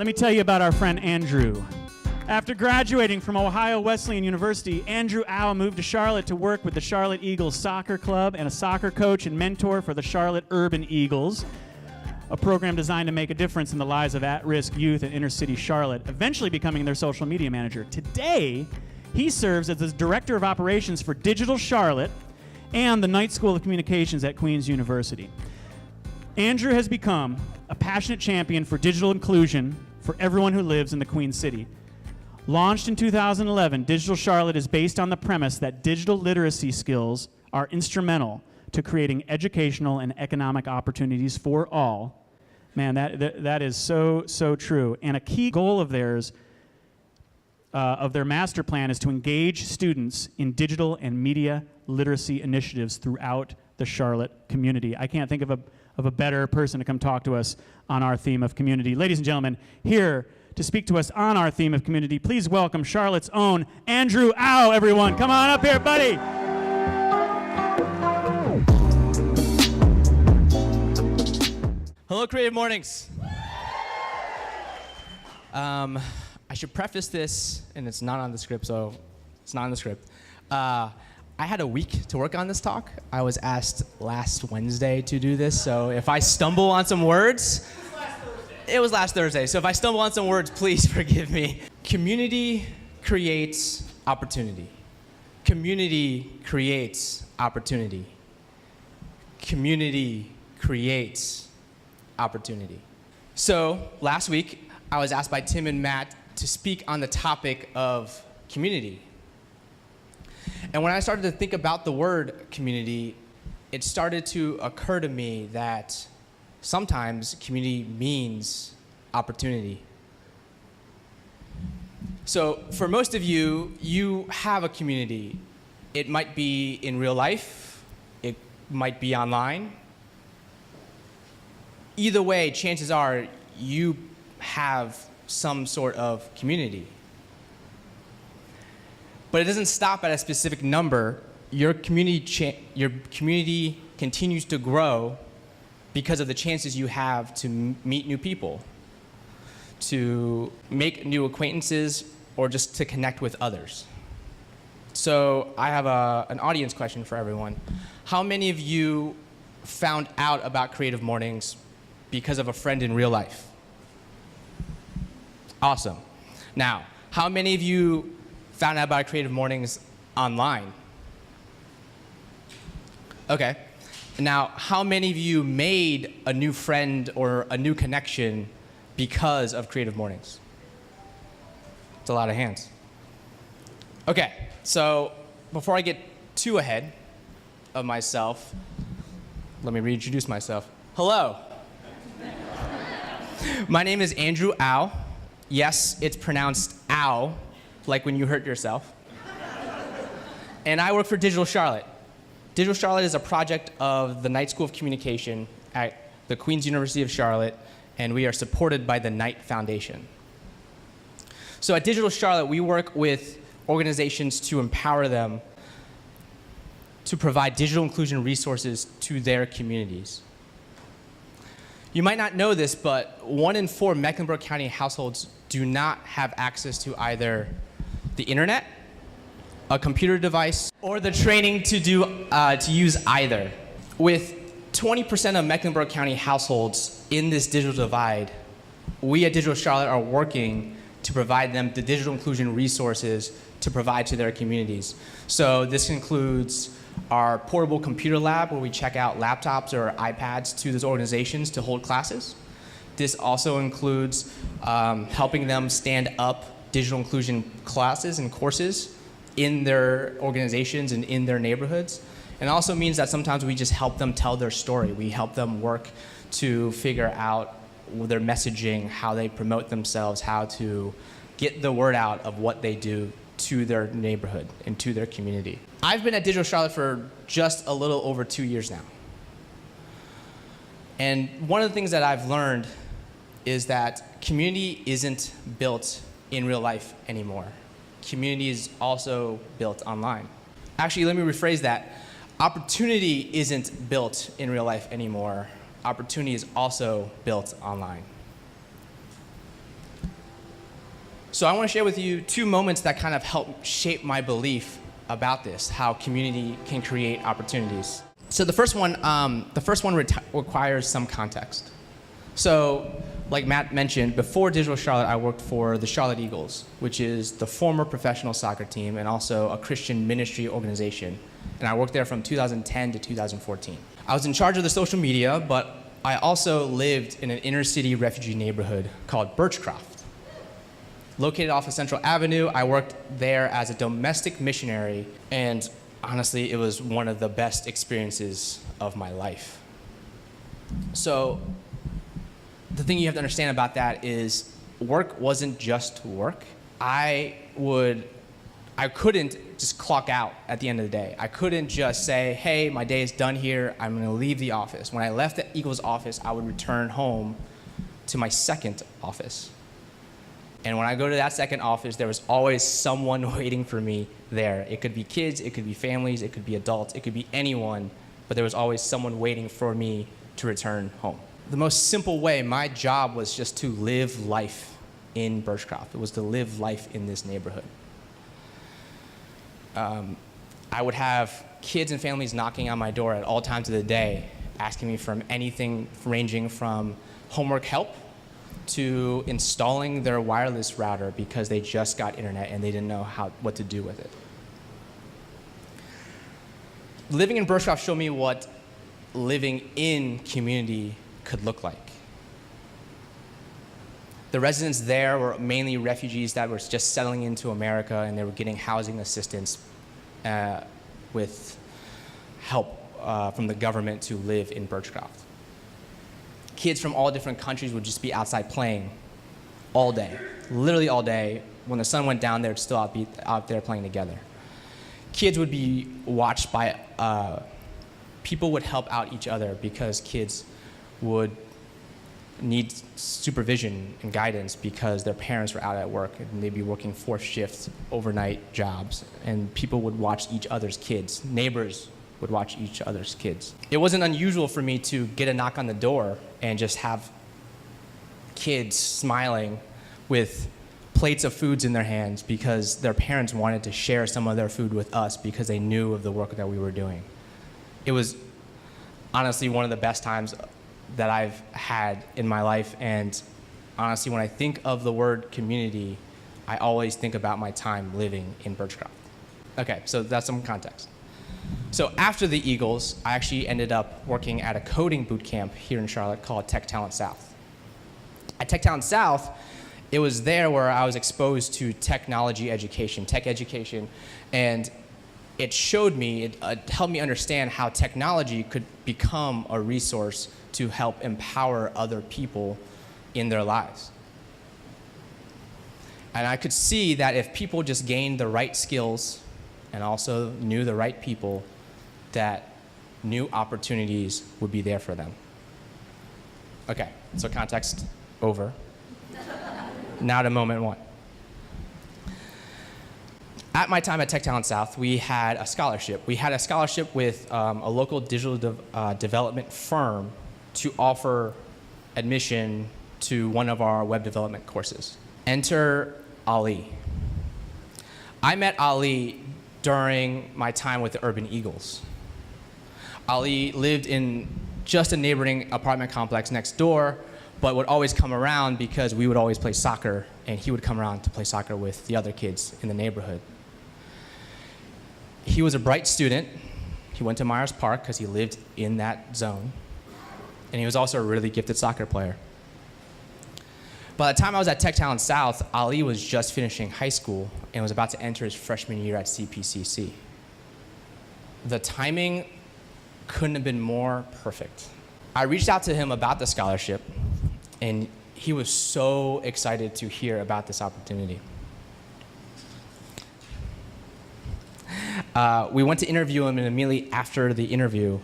Let me tell you about our friend Andrew. After graduating from Ohio Wesleyan University, Andrew Au moved to Charlotte to work with the Charlotte Eagles Soccer Club and a soccer coach and mentor for the Charlotte Urban Eagles, a program designed to make a difference in the lives of at-risk youth in inner-city Charlotte, eventually becoming their social media manager. Today, he serves as the Director of Operations for Digital Charlotte and the Knight School of Communications at Queen's University. Andrew has become a passionate champion for digital inclusion for everyone who lives in the Queen City. Launched in 2011, Digital Charlotte is based on the premise that digital literacy skills are instrumental to creating educational and economic opportunities for all. Man, that is so true. And a key goal of theirs, of their master plan, is to engage students in digital and media literacy initiatives throughout the Charlotte community. I can't think of a better person to come talk to us on our theme of community. Ladies and gentlemen, here to speak to us on our theme of community, please welcome Charlotte's own Andrew Au, everyone. Come on up here, buddy. Hello, Creative Mornings. I should preface this, and it's not on the script, so it's not on the script. I had a week to work on this talk. I was asked last Wednesday to do this, so if I stumble on some words, it was last Thursday, so if I stumble on some words, please forgive me. Community creates opportunity. Community creates opportunity. Community creates opportunity. So last week, I was asked by Tim and Matt to speak on the topic of community. And when I started to think about the word community, it started to occur to me that sometimes community means opportunity. So for most of you, you have a community. It might be in real life, it might be online. Either way, chances are you have some sort of community. But it doesn't stop at a specific number. Your community continues to grow because of the chances you have to meet new people, to make new acquaintances, or just to connect with others. So I have an audience question for everyone. How many of you found out about Creative Mornings because of a friend in real life? Awesome. Now, how many of you found out about Creative Mornings online? Okay. Now, how many of you made a new friend or a new connection because of Creative Mornings? It's a lot of hands. Okay, so before I get too ahead of myself, let me reintroduce myself. Hello. My name is Andrew Au. Yes, it's pronounced ow, like when you hurt yourself. And I work for Digital Charlotte. Digital Charlotte is a project of the Knight School of Communication at the Queen's University of Charlotte, and we are supported by the Knight Foundation. So at Digital Charlotte, we work with organizations to empower them to provide digital inclusion resources to their communities. You might not know this, but 1 in 4 Mecklenburg County households do not have access to either the internet, a computer device, or the training to use either. With 20% of Mecklenburg County households in this digital divide, we at Digital Charlotte are working to provide them the digital inclusion resources to provide to their communities. So this includes our portable computer lab, where we check out laptops or iPads to those organizations to hold classes. This also includes helping them stand up digital inclusion classes and courses in their organizations and in their neighborhoods. And it also means that sometimes we just help them tell their story. We help them work to figure out their messaging, how they promote themselves, how to get the word out of what they do to their neighborhood and to their community. I've been at Digital Charlotte for just a little over 2 years now. And one of the things that I've learned is that community isn't built in real life anymore. Community is also built online. Actually, let me rephrase that. Opportunity isn't built in real life anymore. Opportunity is also built online. So I want to share with you 2 moments that kind of helped shape my belief about this, how community can create opportunities. So the first one requires some context. So, like Matt mentioned, before Digital Charlotte, I worked for the Charlotte Eagles, which is the former professional soccer team and also a Christian ministry organization. And I worked there from 2010 to 2014. I was in charge of the social media, but I also lived in an inner city refugee neighborhood called Birchcroft. Located off of Central Avenue, I worked there as a domestic missionary, and honestly, it was one of the best experiences of my life. So, the thing you have to understand about that is work wasn't just work. I couldn't just clock out at the end of the day. I couldn't just say, hey, my day is done here, I'm gonna leave the office. When I left the Eagles office, I would return home to my second office. And when I go to that second office, there was always someone waiting for me there. It could be kids, it could be families, it could be adults, it could be anyone, but there was always someone waiting for me to return home. The most simple way, my job was just to live life in Birchcroft. It was to live life in this neighborhood. I would have kids and families knocking on my door at all times of the day, asking me from anything ranging from homework help to installing their wireless router because they just got internet and they didn't know what to do with it. Living in Birchcroft showed me what living in community could look like. The residents there were mainly refugees that were just settling into America, and they were getting housing assistance with help from the government to live in Birchcroft. Kids from all different countries would just be outside playing all day, literally all day. When the sun went down, they would still be out there playing together. Kids would be watched by, people would help out each other because kids would need supervision and guidance because their parents were out at work and they'd be working 4 shifts, overnight jobs, and people would watch each other's kids. Neighbors would watch each other's kids. It wasn't unusual for me to get a knock on the door and just have kids smiling with plates of foods in their hands because their parents wanted to share some of their food with us because they knew of the work that we were doing. It was honestly one of the best times that I've had in my life, and honestly, when I think of the word community, I always think about my time living in Birchcroft. Okay, so that's some context. So after the Eagles, I actually ended up working at a coding boot camp here in Charlotte called Tech Talent South. At Tech Talent South, it was there where I was exposed to technology education, tech education, and it showed me, it helped me understand how technology could become a resource to help empower other people in their lives. And I could see that if people just gained the right skills and also knew the right people, that new opportunities would be there for them. Okay, so context over. Now to moment 1. At my time at Tech Talent South, we had a scholarship. We had a scholarship with a local digital development firm to offer admission to one of our web development courses. Enter Ali. I met Ali during my time with the Urban Eagles. Ali lived in just a neighboring apartment complex next door, but would always come around because we would always play soccer, and he would come around to play soccer with the other kids in the neighborhood. He was a bright student. He went to Myers Park because he lived in that zone. And he was also a really gifted soccer player. By the time I was at Tech Talent South, Ali was just finishing high school and was about to enter his freshman year at CPCC. The timing couldn't have been more perfect. I reached out to him about the scholarship, and he was so excited to hear about this opportunity. We went to interview him, and immediately after the interview,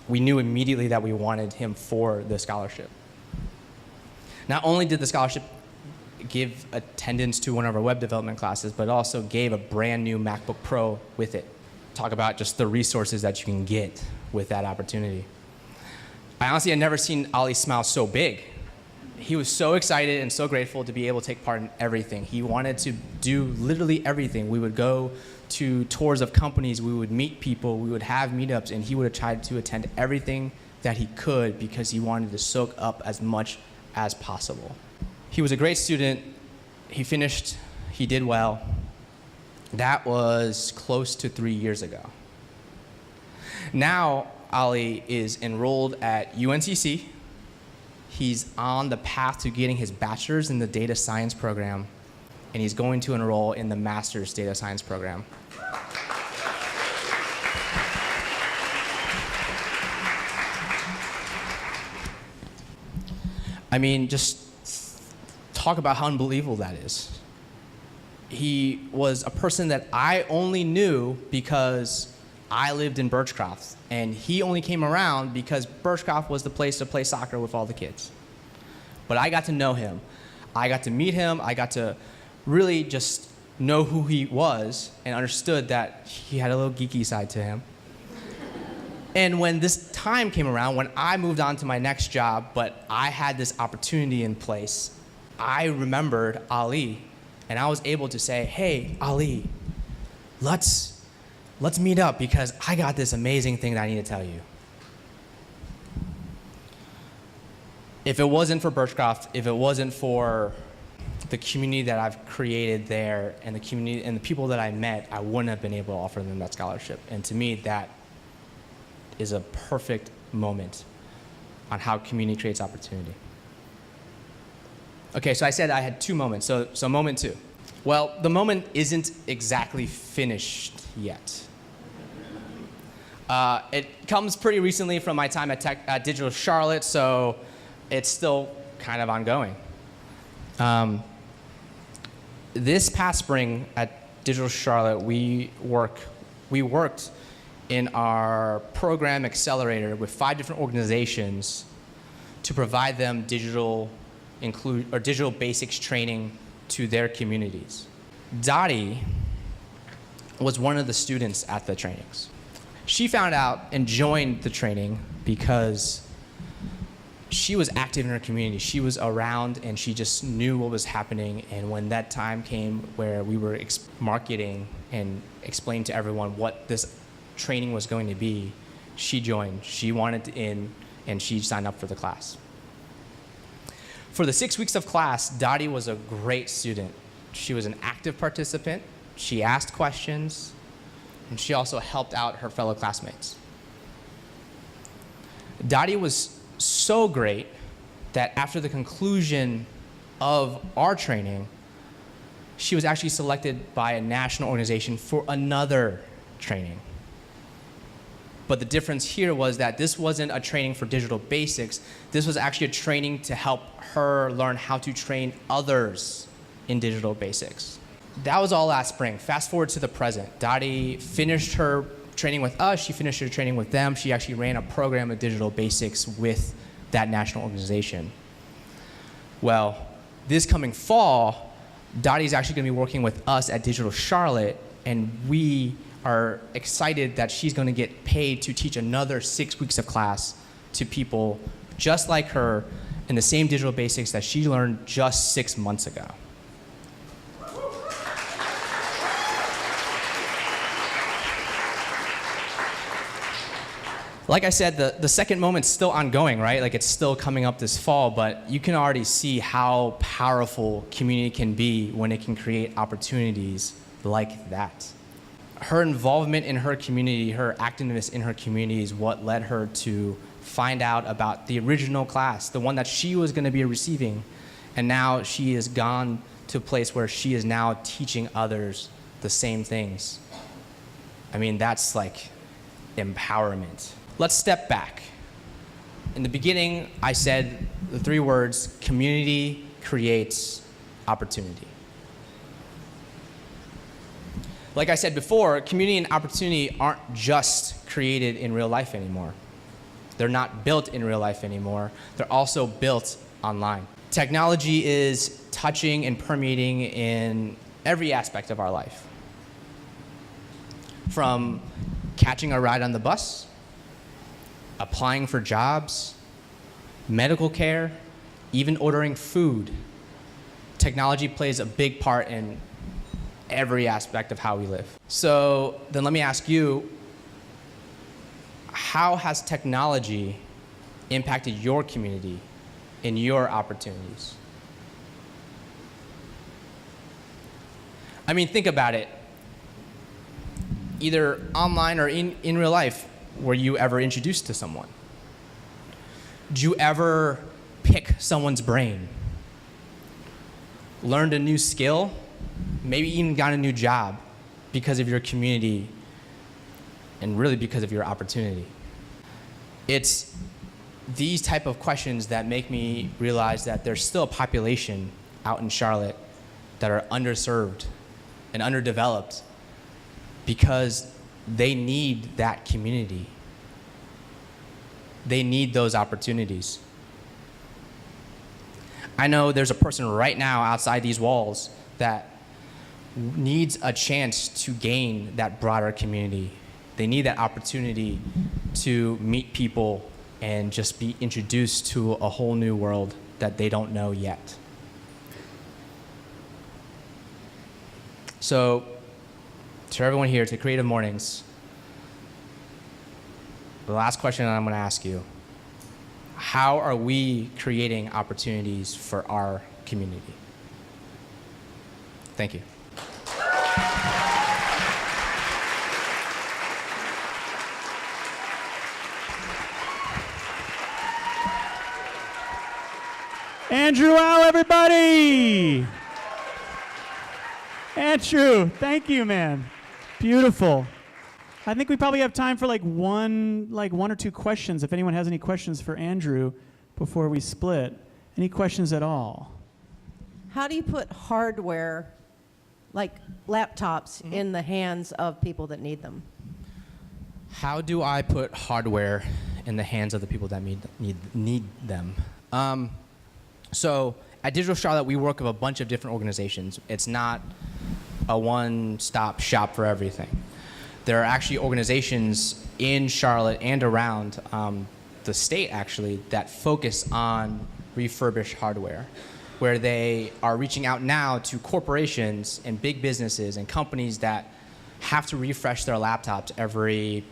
we knew immediately that we wanted him for the scholarship. Not only did the scholarship give attendance to one of our web development classes, but also gave a brand new MacBook Pro with it. Talk about just the resources that you can get with that opportunity. I honestly had never seen Ali smile so big. he was so excited and so grateful to be able to take part in everything. He wanted to do literally everything. We would go to tours of companies, we would meet people, we would have meetups, and he would have tried to attend everything that he could because he wanted to soak up as much as possible. He was a great student. He finished, he did well. That was close to 3 years ago. Now, Ali is enrolled at UNCC. He's on the path to getting his bachelor's in the data science program, and he's going to enroll in the master's data science program. I mean, just talk about how unbelievable that is. He was a person that I only knew because I lived in Birchcroft, and he only came around because Birchcroft was the place to play soccer with all the kids. But I got to know him. I got to meet him. I got to really just know who he was and understood that he had a little geeky side to him. And when this time came around, when I moved on to my next job, but I had this opportunity in place, I remembered Ali, and I was able to say, hey, Ali, let's meet up because I got this amazing thing that I need to tell you. If it wasn't for Birchcroft, if it wasn't for the community that I've created there and the community and the people that I met, I wouldn't have been able to offer them that scholarship. And to me, that is a perfect moment on how community creates opportunity. Okay, so I said I had 2 moments. So moment 2. Well, the moment isn't exactly finished yet. It comes pretty recently from my time at Digital Charlotte, so it's still kind of ongoing. This past spring at Digital Charlotte, we worked in our program accelerator with 5 different organizations to provide them digital basics training to their communities. Dottie was one of the students at the trainings. She found out and joined the training because she was active in her community. She was around and she just knew what was happening. And when that time came where we were marketing and explained to everyone what this training was going to be, she joined. She wanted in and she signed up for the class. For the 6 weeks of class, Dottie was a great student. She was an active participant. She asked questions, and she also helped out her fellow classmates. Dottie was so great that after the conclusion of our training, she was actually selected by a national organization for another training. But the difference here was that this wasn't a training for digital basics. This was actually a training to help her learn how to train others in digital basics. That was all last spring. Fast forward to the present. Dottie finished her training with us. She finished her training with them. She actually ran a program of digital basics with that national organization. Well, this coming fall, Dottie's actually going to be working with us at Digital Charlotte, and we are excited that she's going to get paid to teach another 6 weeks of class to people just like her in the same digital basics that she learned just 6 months ago. Like I said, the second moment's still ongoing, right? Like it's still coming up this fall, but you can already see how powerful community can be when it can create opportunities like that. Her involvement in her community, her activeness in her community is what led her to find out about the original class, the one that she was going to be receiving. And now she has gone to a place where she is now teaching others the same things. I mean, that's like empowerment. Let's step back. In the beginning, I said the 3 words, community creates opportunity. Like I said before, community and opportunity aren't just created in real life anymore. They're not built in real life anymore. They're also built online. Technology is touching and permeating in every aspect of our life. From catching a ride on the bus, applying for jobs, medical care, even ordering food. Technology plays a big part in every aspect of how we live. So then let me ask you, how has technology impacted your community and your opportunities? I mean, think about it. Either online or in real life, were you ever introduced to someone? Did you ever pick someone's brain? Learned a new skill? Maybe even got a new job because of your community and really because of your opportunity. It's these type of questions that make me realize that there's still a population out in Charlotte that are underserved and underdeveloped because they need that community. They need those opportunities. I know there's a person right now outside these walls that needs a chance to gain that broader community. They need that opportunity to meet people and just be introduced to a whole new world that they don't know yet. So, to everyone here, to Creative Mornings, the last question I'm going to ask you, how are we creating opportunities for our community? Thank you. Andrew Au, everybody! Andrew, thank you, man. Beautiful. I think we probably have time for like one or two questions. If anyone has any questions for Andrew before we split. Any questions at all? How do you put hardware, like laptops, in the hands of people that need them? How do I put hardware in the hands of the people that need them? So at Digital Charlotte, we work with a bunch of different organizations. It's not a one-stop shop for everything. There are actually organizations in Charlotte and around the state, actually, that focus on refurbished hardware, where they are reaching out now to corporations and big businesses and companies that have to refresh their laptops every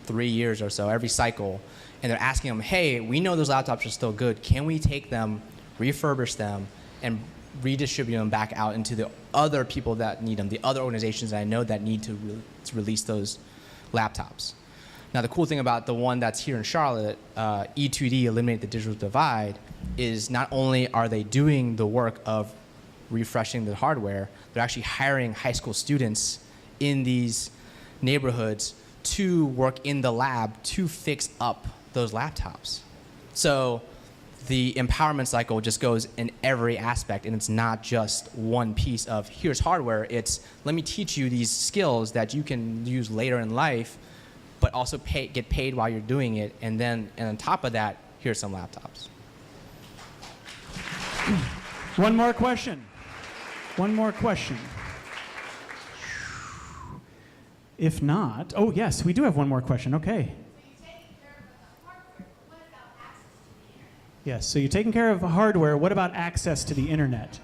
3 years or so, every cycle. And they're asking them, hey, we know those laptops are still good. Can we take them, refurbish them, and redistribute them back out into the other people that need them, the other organizations that I know that need to release those laptops. Now, the cool thing about the one that's here in Charlotte, E2D, Eliminate the Digital Divide, is not only are they doing the work of refreshing the hardware, they're actually hiring high school students in these neighborhoods to work in the lab to fix up those laptops. So the empowerment cycle just goes in every aspect, and it's not just one piece of here's hardware. It's let me teach you these skills that you can use later in life, but also get paid while you're doing it, and on top of that, here's some laptops. One more question. One more question. If not, oh yes, we do have one more question. Okay. Yes, so you're taking care of hardware. What about access to the internet?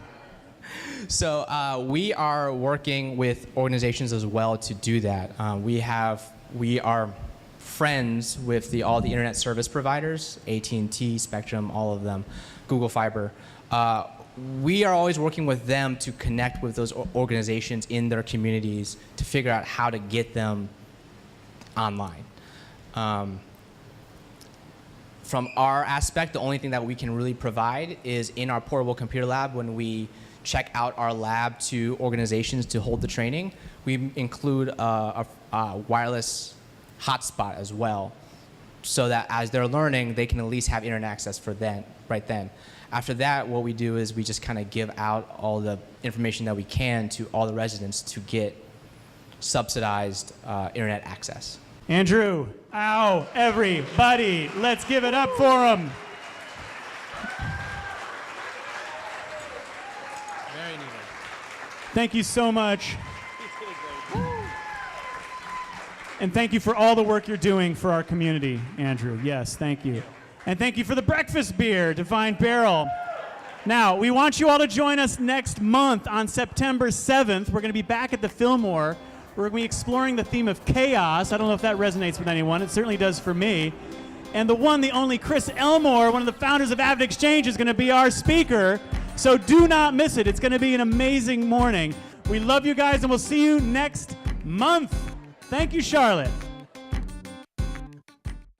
So we are working with organizations as well to do that. We are friends with all the internet service providers, AT&T, Spectrum, all of them, Google Fiber. We are always working with them to connect with those organizations in their communities to figure out how to get them online. From our aspect, the only thing that we can really provide is in our portable computer lab. When we check out our lab to organizations to hold the training, we include a wireless hotspot as well, so that as they're learning, they can at least have internet access for right then. After that, what we do is we just kind of give out all the information that we can to all the residents to get subsidized internet access. Andrew Au, everybody, let's give it up for him. Very neat. Thank you so much. And thank you for all the work you're doing for our community, Andrew. Yes, thank you. And thank you for the breakfast beer, Divine Barrel. Now, we want you all to join us next month on September 7th. We're going to be back at the Fillmore. We're going to be exploring the theme of chaos. I don't know if that resonates with anyone. It certainly does for me. And the one, the only Chris Elmore, one of the founders of Avid Exchange, is going to be our speaker. So do not miss it. It's going to be an amazing morning. We love you guys, and we'll see you next month. Thank you, Charlotte.